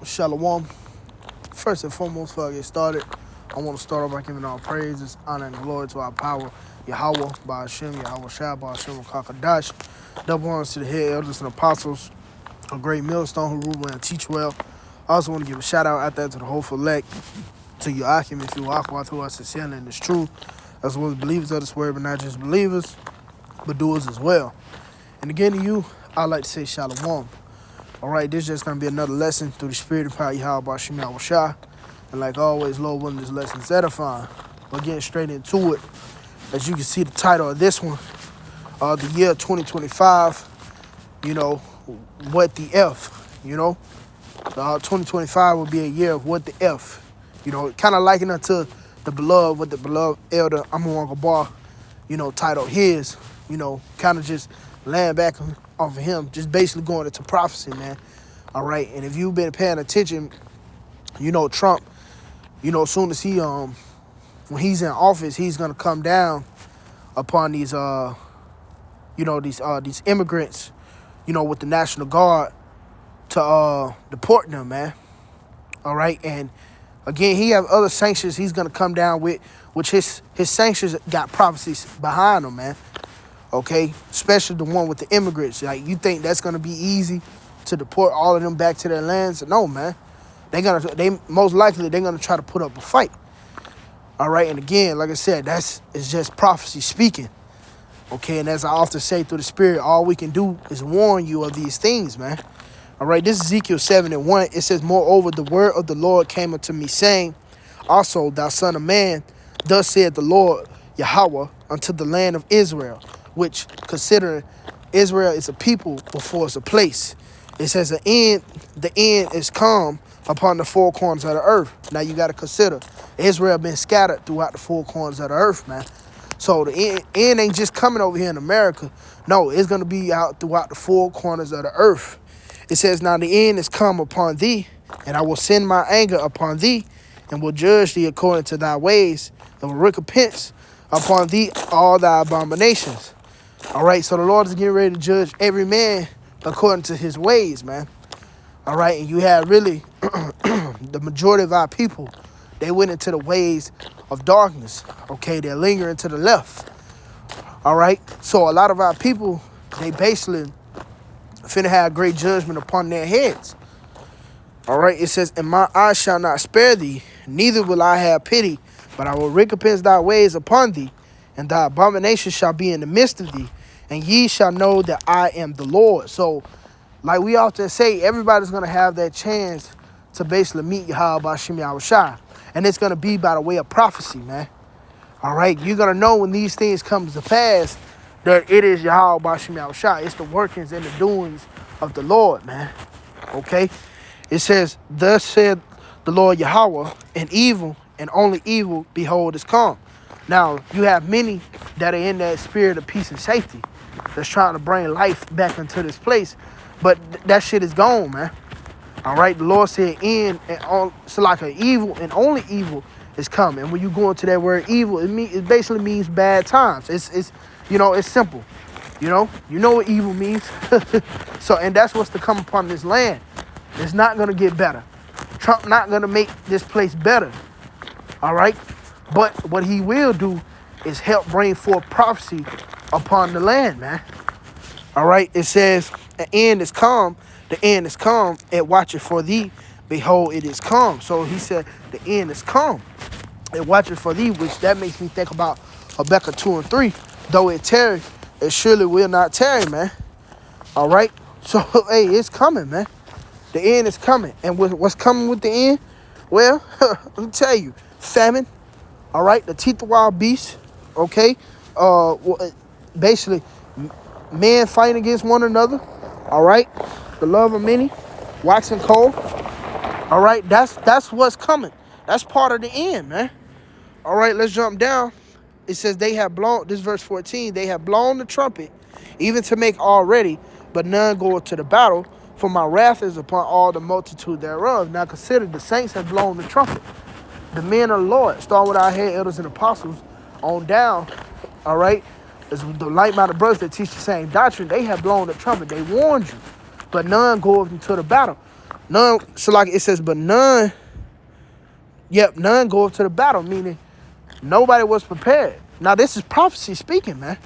Shalom. First and foremost, before I get started, I want to start off by giving all praises, honor, and glory to our power, Yahawah, bahasham, bahasham, Rawchaa Qadash. Double honors to the head elders and apostles, a great millstone who rule well and teach well. I also want to give a shout out out there to the whole elect, to Yahawah, if you Yahawah, who are sincere and it's true, as well as believers of this word, but not just believers, but doers as well. And again to you, I'd like to say shalom. All right, this is just going to be another lesson through the spirit of power, Yahawashi. And like always, Lord willing, this lesson is edifying. But getting straight into it, as you can see the title of this one, the year 2025, what the F, 2025 will be a year of what the F, kind of likened unto the beloved, what the beloved elder, Yahawashi Bar, titled his, kind of just laying back off of him, just basically going into prophecy, man. All right, and if you've been paying attention, Trump, as soon as he when he's in office, he's gonna come down upon these these immigrants, with the National Guard to deport them, man. All right, and again, he have other sanctions he's gonna come down with, which his sanctions got prophecies behind them, man. Okay, especially the one with the immigrants. Like, you think that's gonna be easy to deport all of them back to their lands? No, man. They most likely they're gonna try to put up a fight. All right, and again, like I said, it's just prophecy speaking. Okay, and as I often say through the spirit, all we can do is warn you of these things, man. All right, this is Ezekiel 7:1. It says, "Moreover, the word of the Lord came unto me, saying, Also, thou son of man, thus saith the Lord Yahawah unto the land of Israel," which, considering Israel is a people before it's a place. It says the end is come upon the four corners of the earth. Now you got to consider Israel been scattered throughout the four corners of the earth, man. So the end ain't just coming over here in America. No, it's going to be out throughout the four corners of the earth. It says, "Now the end is come upon thee, and I will send my anger upon thee, and will judge thee according to thy ways, and will recompense upon thee all thy abominations." All right, so the Lord is getting ready to judge every man according to his ways, man. All right, and you have really the majority of our people, they went into the ways of darkness. Okay, they're lingering to the left. All right, so a lot of our people, they basically finna have great judgment upon their heads. All right, it says, "And my eyes shall not spare thee, neither will I have pity, but I will recompense thy ways upon thee, and thy abomination shall be in the midst of thee, and ye shall know that I am the Lord." So, like we often say, everybody's going to have that chance to basically meet Yahawashi. And it's going to be by the way of prophecy, man. All right, you're going to know when these things come to pass that it is Yahawashi. It's the workings and the doings of the Lord, man. Okay? It says, "Thus said the Lord Yahawah, and evil, and only evil, behold, is come." Now, you have many that are in that spirit of peace and safety that's trying to bring life back into this place. But that shit is gone, man. All right, the Lord said in and all, so like an evil and only evil is coming. And when you go into that word evil, it basically means bad times. It's simple. You know what evil means. So, and that's what's to come upon this land. It's not gonna get better. Trump not gonna make this place better. All right, but what he will do is help bring forth prophecy upon the land, man. All right, it says, "The end is come, it watcheth for thee, behold, it is come." So he said, the end is come, it watcheth for thee, which that makes me think about Habakkuk 2:3. "Though it tarry, it surely will not tarry," man. All right, so hey, it's coming, man. The end is coming. And what's coming with the end? Well, let me tell you, famine. All right, the teeth of wild beasts. Okay, basically, men fighting against one another. All right, the love of many, waxing cold. All right, that's what's coming. That's part of the end, man. All right, let's jump down. It says they have blown, this verse 14, "They have blown the trumpet, even to make all ready, but none go to the battle. For my wrath is upon all the multitude thereof." Now consider, the saints have blown the trumpet. The men of the Lord, starting with our head elders and apostles on down, all right, as the like-minded brothers that teach the same doctrine, they have blown the trumpet. They warned you, but none go into the battle. None, so like it says, but none go up to the battle, meaning nobody was prepared. Now, this is prophecy speaking, man.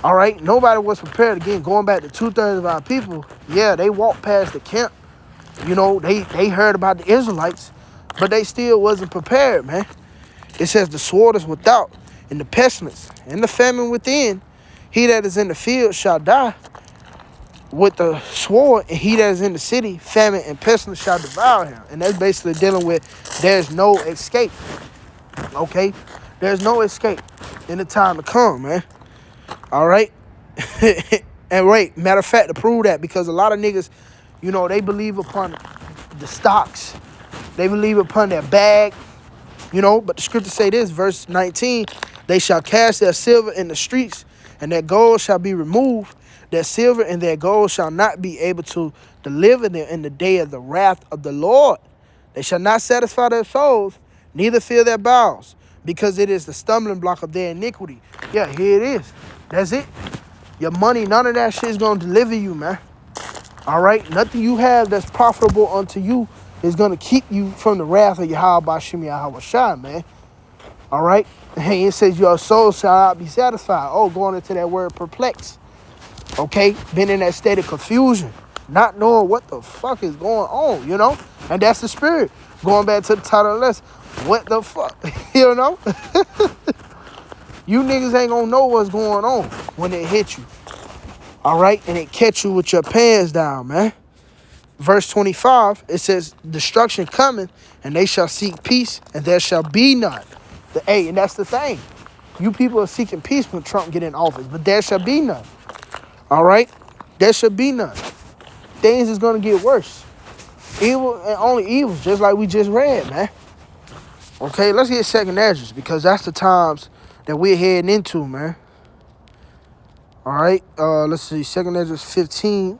All right, nobody was prepared. Again, going back to 2/3 of our people, yeah, they walked past the camp. You know, they heard about the Israelites, but they still wasn't prepared, man. It says the sword is without, and the pestilence, and the famine within. He that is in the field shall die with the sword, and he that is in the city, famine and pestilence shall devour him. And that's basically dealing with there's no escape. Okay? There's no escape in the time to come, man. All right? And wait, matter of fact, to prove that, because a lot of niggas, you know, they believe upon the stocks. They believe upon their bag, you know, but the scripture say this, verse 19, they shall cast their silver in the streets, and their gold shall be removed. Their silver and their gold shall not be able to deliver them in the day of the wrath of the Lord. They shall not satisfy their souls, neither fill their bowels, because it is the stumbling block of their iniquity. Yeah, here it is. That's it. Your money, none of that shit is going to deliver you, man. All right? Nothing you have that's profitable unto you is going to keep you from the wrath of Yahawah, bahasham, Yahawashi, man. All right? Hey, it says your soul shall not be satisfied. Oh, going into that word perplex. Okay? Been in that state of confusion. Not knowing what the fuck is going on, you know? And that's the spirit. Going back to the title of the lesson. What the fuck? You know? You niggas ain't gonna know what's going on when it hit you. All right? And it catch you with your pants down, man. Verse 25, it says, destruction coming, and they shall seek peace, and there shall be none. And that's the thing. You people are seeking peace when Trump get in office, but there shall be none. All right? There shall be none. Things is going to get worse. Evil and only evil, just like we just read, man. Okay, let's get second Esdras, because that's the times that we're heading into, man. All right, let's see, second Esdras 15.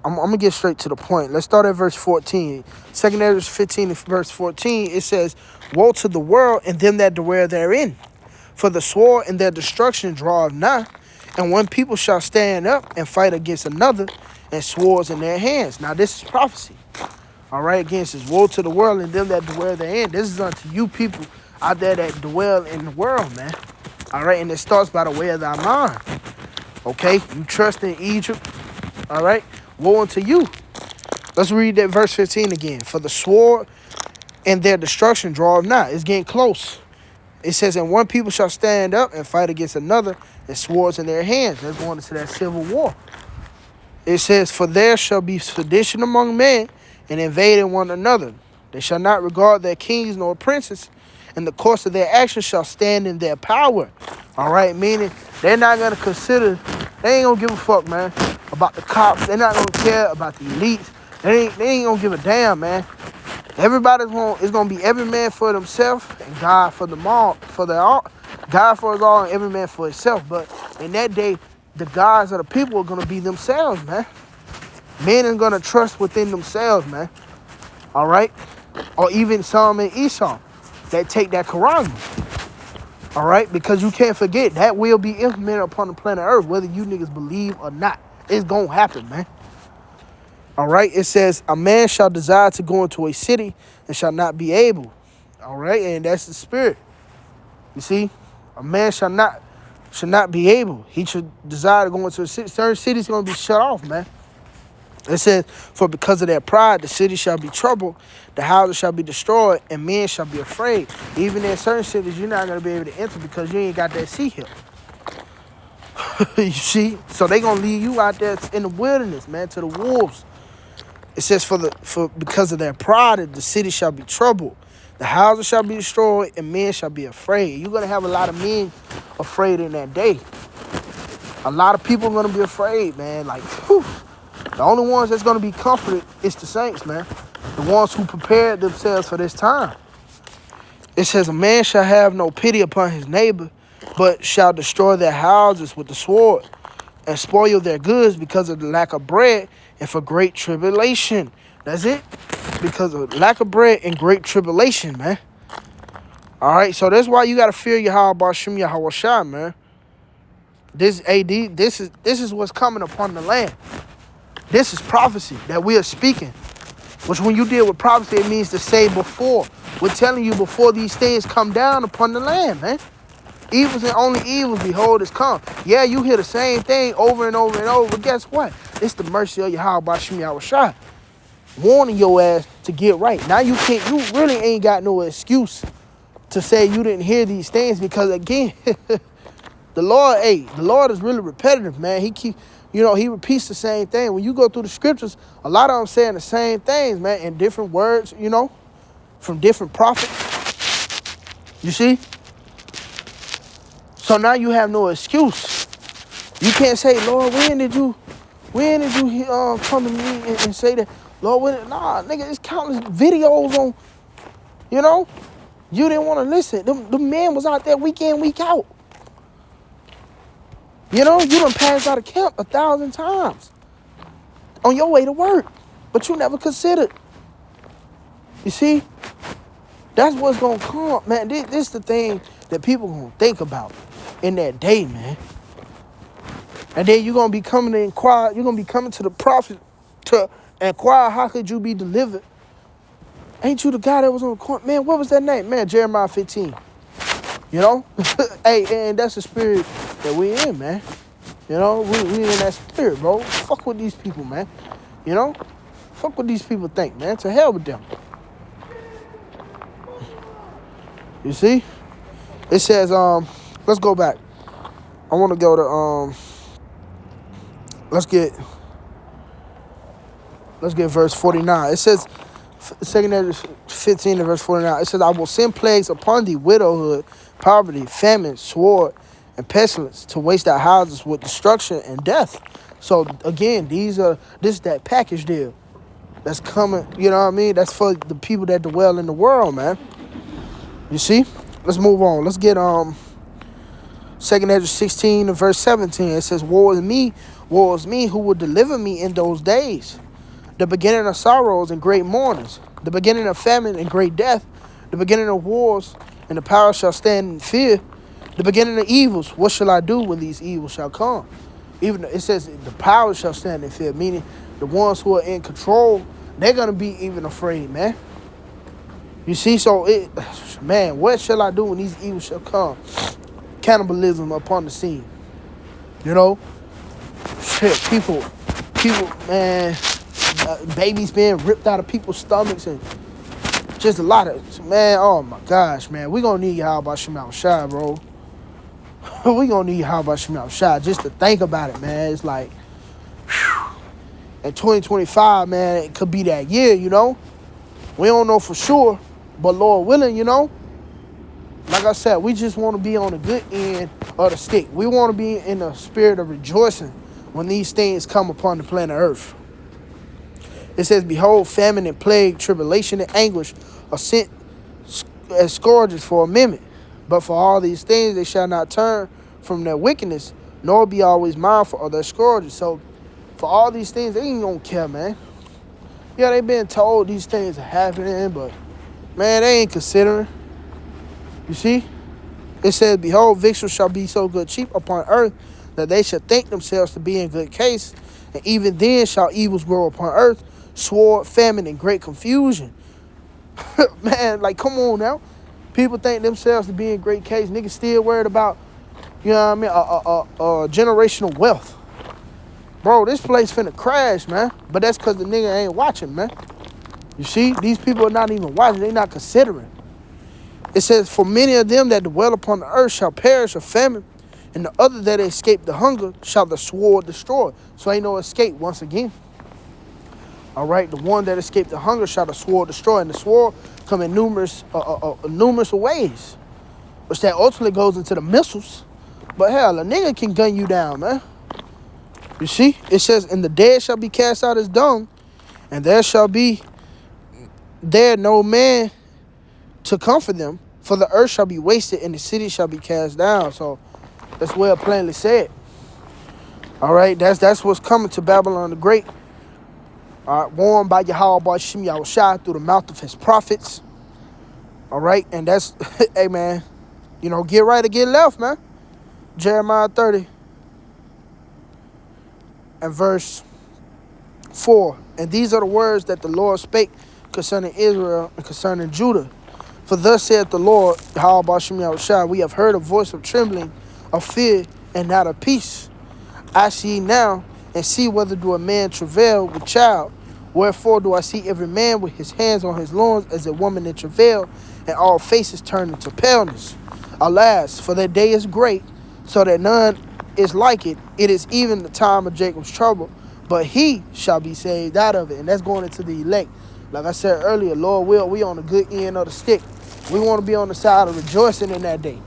I'm going to get straight to the point. Let's start at verse 14. Second Esdras 15 and verse 14, it says, woe to the world and them that dwell therein, for the sword and their destruction draweth nigh. And one people shall stand up and fight against another, and swords in their hands. Now, this is prophecy. All right, again, it says, woe to the world and them that dwell therein. This is unto you people out there that dwell in the world, man. All right, and it starts by the way of thy mind. Okay, you trust in Egypt. All right, woe unto you. Let's read that verse 15 again. For the sword and their destruction draweth nigh. It's getting close. It says, and one people shall stand up and fight against another, and swords in their hands. They're going into that civil war. It says, for there shall be sedition among men, and invading one another. They shall not regard their kings nor princes, and the course of their actions shall stand in their power. All right, meaning they're not going to consider, they ain't going to give a fuck, man, about the cops. They're not going to care about the elites. They ain't going to give a damn, man. Everybody's going to be every man for themselves, and God for them all, for their all. God for us all, and every man for himself. But in that day, the gods of the people are going to be themselves, man. Men are going to trust within themselves, man. All right? Or even some in Esau that take that Quran. All right? Because you can't forget, that will be implemented upon the planet Earth, whether you niggas believe or not. It's going to happen, man. All right? It says, a man shall desire to go into a city and shall not be able. All right? And that's the spirit. You see? A man shall not be able. He should desire to go into a city. Certain cities going to be shut off, man. It says, for because of their pride, the city shall be troubled, the houses shall be destroyed, and men shall be afraid. Even in certain cities, you're not going to be able to enter because you ain't got that sea hill. You see? So they going to leave you out there in the wilderness, man, to the wolves. It says, for because of their pride, the city shall be troubled, the houses shall be destroyed, and men shall be afraid. You're going to have a lot of men afraid in that day. A lot of people are going to be afraid, man. Like, whew. The only ones that's going to be comforted is the saints, man. The ones who prepared themselves for this time. It says, a man shall have no pity upon his neighbor, but shall destroy their houses with the sword and spoil their goods because of the lack of bread and for great tribulation. That's it. Because of lack of bread and great tribulation, man. All right, so that's why you got to fear Yahawah, bahasham, Yahawashi, man. This is what's coming upon the land. This is prophecy that we are speaking. Which when you deal with prophecy, it means to say before. We're telling you before these things come down upon the land, man. Evils and only evils, behold, is come. Yeah, you hear the same thing over and over and over, but guess what? It's the mercy of Yahawashi warning your ass to get right. Now you really ain't got no excuse to say you didn't hear these things, because again, the Lord is really repetitive, man. He repeats the same thing. When you go through the scriptures, a lot of them saying the same things, man, in different words, from different prophets. You see? So now you have no excuse. You can't say, Lord, when did you come to me and say that? Lord, nah, nigga, it's countless videos on, you didn't want to listen. The man was out there week in, week out. You done passed out of camp 1,000 times on your way to work, but you never considered. You see? That's what's going to come, man. This is the thing that people going to think about in that day, man. And then you're going to be coming to inquire. You're going to be coming to the prophet to inquire, how could you be delivered? Ain't you the guy that was on the court? Man, what was that name? Man, Jeremiah 15. Hey, and that's the spirit that we in, man. We in that spirit, bro. Fuck with these people, man. Fuck what these people think, man. To hell with them. You see? It says, let's go back. I want to go to, let's get verse 49. It says, 2 15 and verse 49. It says, I will send plagues upon thee, widowhood, poverty, famine, sword, and pestilence, to waste thy houses with destruction and death. So again, this is that package deal that's coming, you know what I mean? That's for the people that dwell in the world, man. You see? Let's move on. Let's get 2 Ezra 16 and verse 17. It says, woe is me, who will deliver me in those days. The beginning of sorrows and great mournings, the beginning of famine and great death, the beginning of wars, and the power shall stand in fear. The beginning of evils, what shall I do when these evils shall come? Even it says the power shall stand in fear, meaning the ones who are in control, they're going to be even afraid, man. You see, so man, what shall I do when these evils shall come? Cannibalism upon the scene. Shit, people, man, babies being ripped out of people's stomachs, and just a lot of, man, oh my gosh, man, we gonna need Yahawashi, bro. We gonna need Yahawashi just to think about it, man. It's like, whew. In 2025, man, it could be that year, We don't know for sure, but Lord willing, like I said, we just want to be on the good end of the stick. We want to be in the spirit of rejoicing when these things come upon the planet Earth. It says, behold, famine and plague, tribulation and anguish are sent as scourges for a minute. But for all these things, they shall not turn from their wickedness, nor be always mindful of their scourges. So for all these things, they ain't gonna care, man. Yeah, they been told these things are happening, but man, they ain't considering. You see? It says, behold, victuals shall be so good cheap upon earth, that they shall think themselves to be in good case. And even then shall evils grow upon earth, sword, famine, and great confusion. Man, like, come on now. People think themselves to be in great case. Niggas still worried about, generational wealth. Bro, this place finna crash, man. But that's because the nigga ain't watching, man. You see? These people are not even watching. They not considering. It says, for many of them that dwell upon the earth shall perish of famine, and the other that escape the hunger shall the sword destroy. So ain't no escape once again. All right, the one that escaped the hunger shall the sword destroy, and the sword come in numerous ways, which that ultimately goes into the missiles. But hell, a nigga can gun you down, man. You see, it says, and the dead shall be cast out as dung, and there shall be there no man to comfort them, for the earth shall be wasted, and the city shall be cast down. So that's well plainly said. All right, that's what's coming to Babylon the Great. All right, warned by Yahawashi through the mouth of his prophets. All right, and that's, hey, man, get right or get left, man. Jeremiah 30 and verse 4. And these are the words that the Lord spake concerning Israel and concerning Judah. For thus saith the Lord, Yahawashi, we have heard a voice of trembling, of fear, and not of peace. Ask ye now, and see whether do a man travail with child. Wherefore do I see every man with his hands on his loins as a woman in travail, and all faces turned into paleness. Alas, for that day is great, so that none is like it. It is even the time of Jacob's trouble, but he shall be saved out of it. And that's going into the elect. Like I said earlier, Lord will, we on the good end of the stick. We want to be on the side of rejoicing in that day.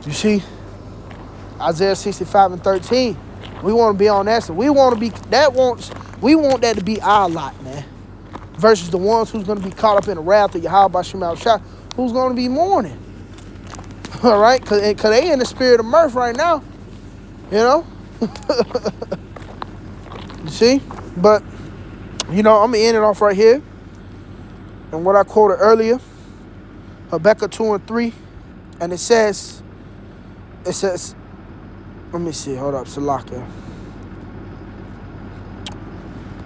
You see? Isaiah 65:13. We want to be on that. So we want to be we want that to be our lot, man. Versus the ones who's going to be caught up in the wrath of Yahawah, who's going to be mourning. All right? Because they in the spirit of mirth right now. You know? You see? But, you know, I'm going to end it off right here. And what I quoted earlier, Habakkuk 2:3. And it says, let me see, hold up, Salaka.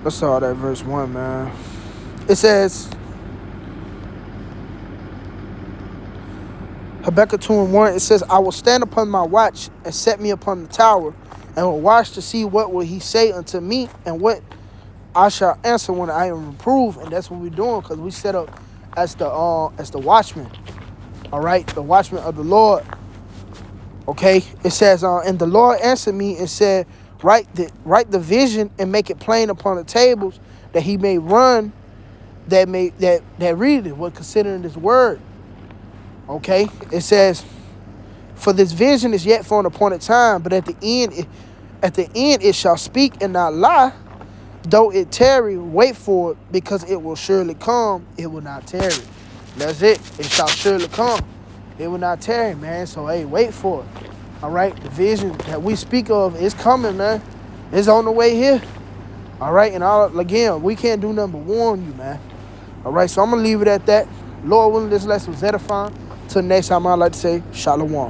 Let's start at verse 1, man. It says, Habakkuk 2:1, it says, I will stand upon my watch and set me upon the tower, and will watch to see what will he say unto me, and what I shall answer when I am reproved. And that's what we're doing, because we set up as the watchman. All right, the watchman of the Lord. Okay, it says, and the Lord answered me and said, write the vision and make it plain upon the tables, that he may run that read it, what considering this word. Okay, it says, for this vision is yet for an appointed time, but at the end it shall speak and not lie. Though it tarry, wait for it, because it will surely come, it will not tarry. That's it. It shall surely come. It will not tarry, man. So, hey, wait for it. All right? The vision that we speak of is coming, man. It's on the way here. All right? And again, we can't do nothing but warn you, man. All right? So, I'm going to leave it at that. Lord willing, this lesson was edifying. Till next time, I'd like to say, Shalom.